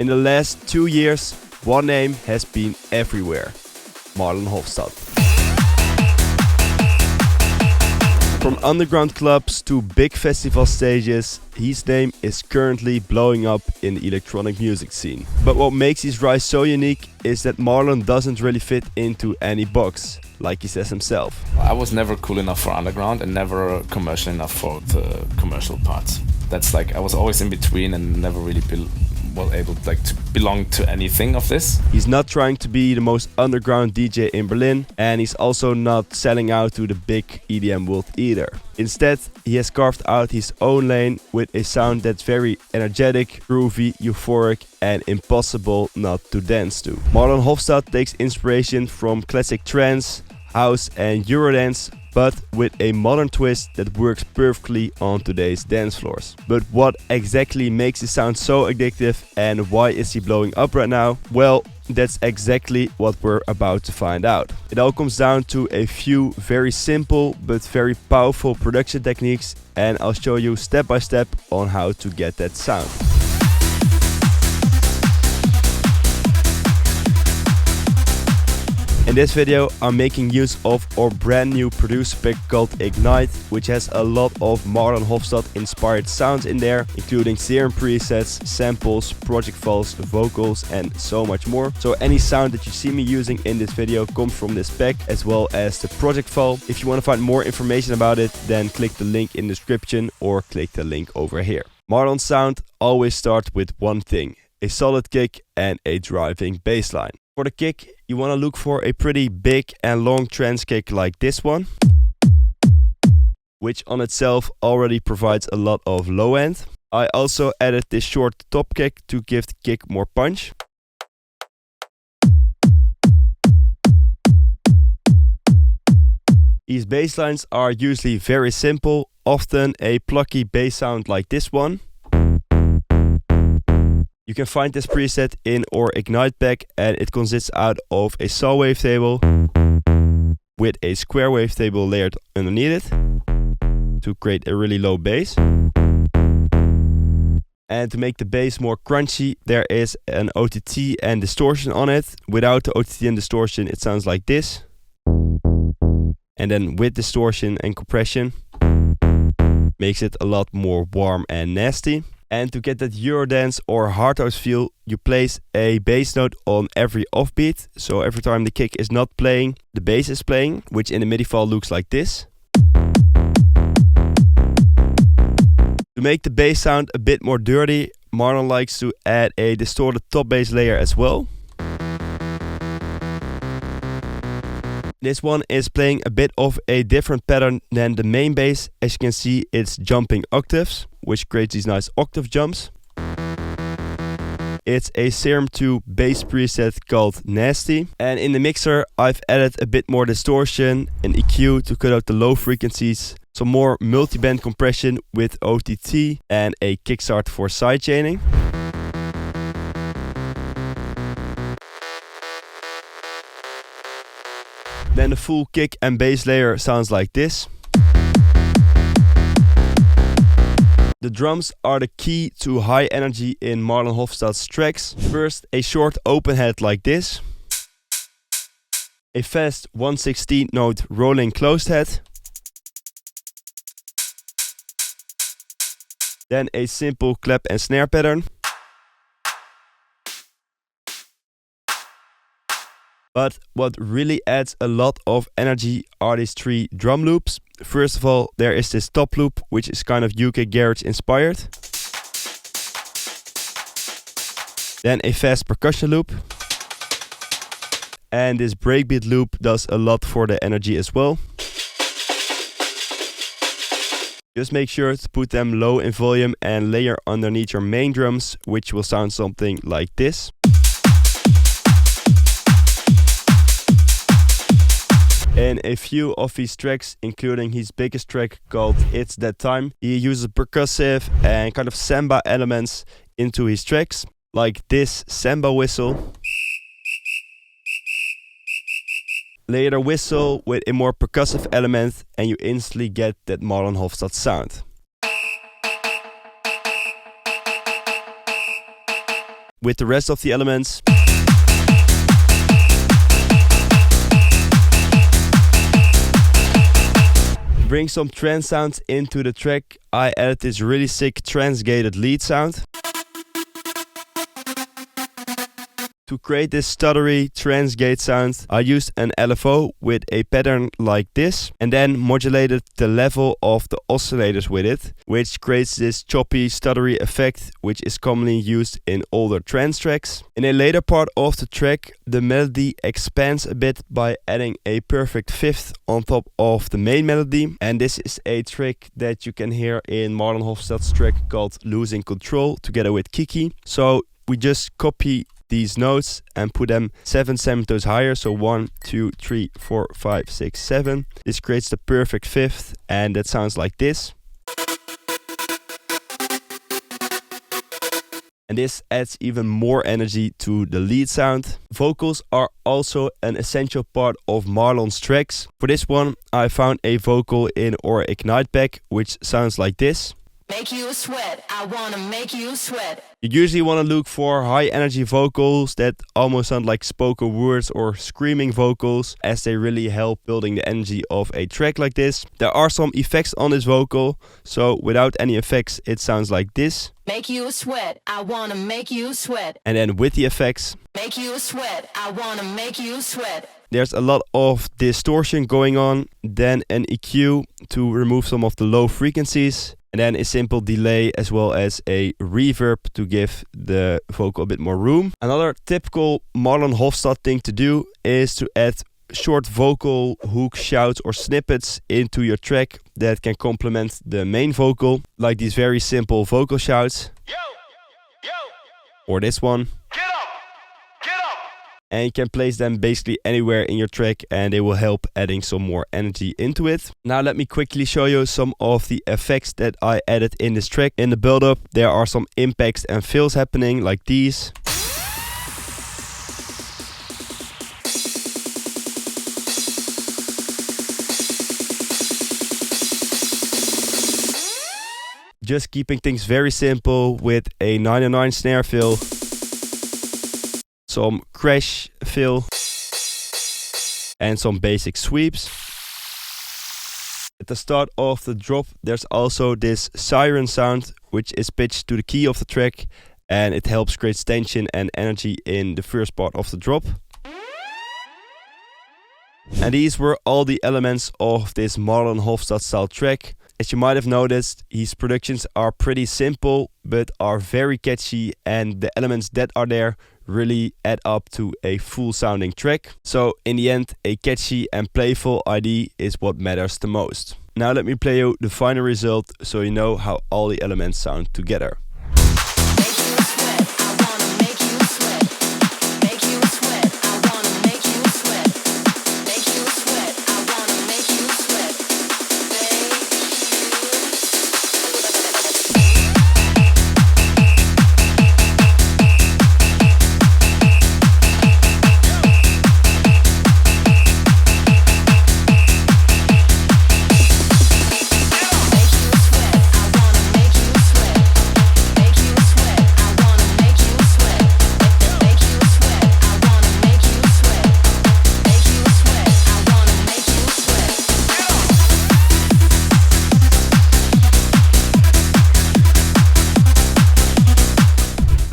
In the last 2 years, one name has been everywhere: Marlon Hoffstadt. From underground clubs to big festival stages, his name is currently blowing up in the electronic music scene. But what makes his rise so unique is that Marlon doesn't really fit into any box, like he says himself. I was never cool enough for underground and never commercial enough for the commercial parts. That's like, I was always in between and never really able to belong to anything of this. He's not trying to be the most underground DJ in Berlin, and he's also not selling out to the big EDM world either. Instead, he has carved out his own lane with a sound that's very energetic, groovy, euphoric and impossible not to dance to. Marlon Hoffstadt takes inspiration from classic trance, house and eurodance, but with a modern twist that works perfectly on today's dance floors. But what exactly makes it sound so addictive and why is he blowing up right now? Well, that's exactly what we're about to find out. It all comes down to a few very simple but very powerful production techniques, and I'll show you step by step on how to get that sound. In this video, I'm making use of our brand new producer pack called Ignite, which has a lot of Marlon Hoffstadt inspired sounds in there, including serum presets, samples, project files, vocals and so much more. So any sound that you see me using in this video comes from this pack as well as the project file. If you want to find more information about it, then click the link in the description or click the link over here. Marlon's sound always starts with one thing: a solid kick and a driving bass line. For the kick, you want to look for a pretty big and long trance kick like this one, which on itself already provides a lot of low end. I also added this short top kick to give the kick more punch. These bass lines are usually very simple, often a plucky bass sound like this one. You can find this preset in our Ignite pack, and it consists out of a saw wavetable with a square wavetable layered underneath it to create a really low bass. And to make the bass more crunchy, there is an OTT and distortion on it. Without the OTT and distortion, it sounds like this. And then with distortion and compression, makes it a lot more warm and nasty. And to get that Eurodance or hard house feel, you place a bass note on every offbeat. So every time the kick is not playing, the bass is playing, which in the MIDI file looks like this. To make the bass sound a bit more dirty, Marlon likes to add a distorted top bass layer as well. This one is playing a bit of a different pattern than the main bass. As you can see, it's jumping octaves, which creates these nice octave jumps. It's a Serum 2 bass preset called Nasty. And in the mixer, I've added a bit more distortion, an EQ to cut out the low frequencies, some more multi-band compression with OTT, and a kickstart for sidechaining. Then the full kick and bass layer sounds like this. The drums are the key to high energy in Marlon Hoffstadt's tracks. First, a short open head like this. A fast 1/16 note rolling closed head. Then a simple clap and snare pattern. But what really adds a lot of energy are these 3 drum loops. First of all, there is this top loop, which is kind of UK garage inspired. Then a fast percussion loop. And this breakbeat loop does a lot for the energy as well. Just make sure to put them low in volume and layer underneath your main drums, which will sound something like this. In a few of his tracks, including his biggest track called It's That Time, he uses percussive and kind of samba elements into his tracks, like this samba whistle. Layer the whistle with a more percussive element and you instantly get that Marlon Hoffstadt sound. with the rest of the elements. Bring some trance sounds into the track. I added this really sick trance-gated lead sound. To create this stuttery trance gate sound, I used an LFO with a pattern like this and then modulated the level of the oscillators with it, which creates this choppy, stuttery effect which is commonly used in older trance tracks. In a later part of the track, the melody expands a bit by adding a perfect fifth on top of the main melody, and this is a trick that you can hear in Marlon Hoffstadt's track called Losing Control together with Kiki. So we just copy these notes and put them 7 semitones higher, so 1, 2, 3, 4, 5, 6, 7. This creates the perfect fifth, and that sounds like this. And this adds even more energy to the lead sound. Vocals are also an essential part of Marlon's tracks. For this one, I found a vocal in Or Ignite Back, which sounds like this. Make you sweat, I wanna make you sweat. You usually want to look for high energy vocals that almost sound like spoken words or screaming vocals, as they really help building the energy of a track like this. There are some effects on this vocal, so without any effects it sounds like this. Make you sweat, I wanna make you sweat. And then with the effects, Make you sweat, I wanna make you sweat. there's a lot of distortion going on, then an EQ to remove some of the low frequencies, and then a simple delay as well as a reverb to give the vocal a bit more room. Another typical Marlon Hoffstadt thing to do is to add short vocal hook shouts or snippets into your track that can complement the main vocal, like these very simple vocal shouts. Yo, yo, Or this one. get up, get up. And you can place them basically anywhere in your track and they will help adding some more energy into it. Now let me quickly show you some of the effects that I added in this track. In the build-up there are some impacts and fills happening like these. Just keeping things very simple with a 909 snare fill, some crash fill, and some basic sweeps. At the start of the drop there's also this siren sound which is pitched to the key of the track, and it helps create tension and energy in the first part of the drop. And these were all the elements of this Marlon Hoffstadt style track. As you might have noticed, his productions are pretty simple but are very catchy, and the elements that are there really add up to a full sounding track. So in the end, a catchy and playful ID is what matters the most. Now let me play you the final result so you know how all the elements sound together. Make you sweat, I wanna make you sweat. Make you sweat, I wanna make you sweat. Make you sweat, I wanna make you sweat.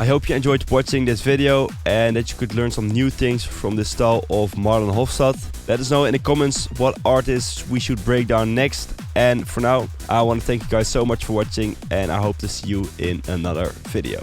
I hope you enjoyed watching this video and that you could learn some new things from the style of Marlon Hoffstadt. Let us know in the comments what artists we should break down next. And for now, I want to thank you guys so much for watching, and I hope to see you in another video.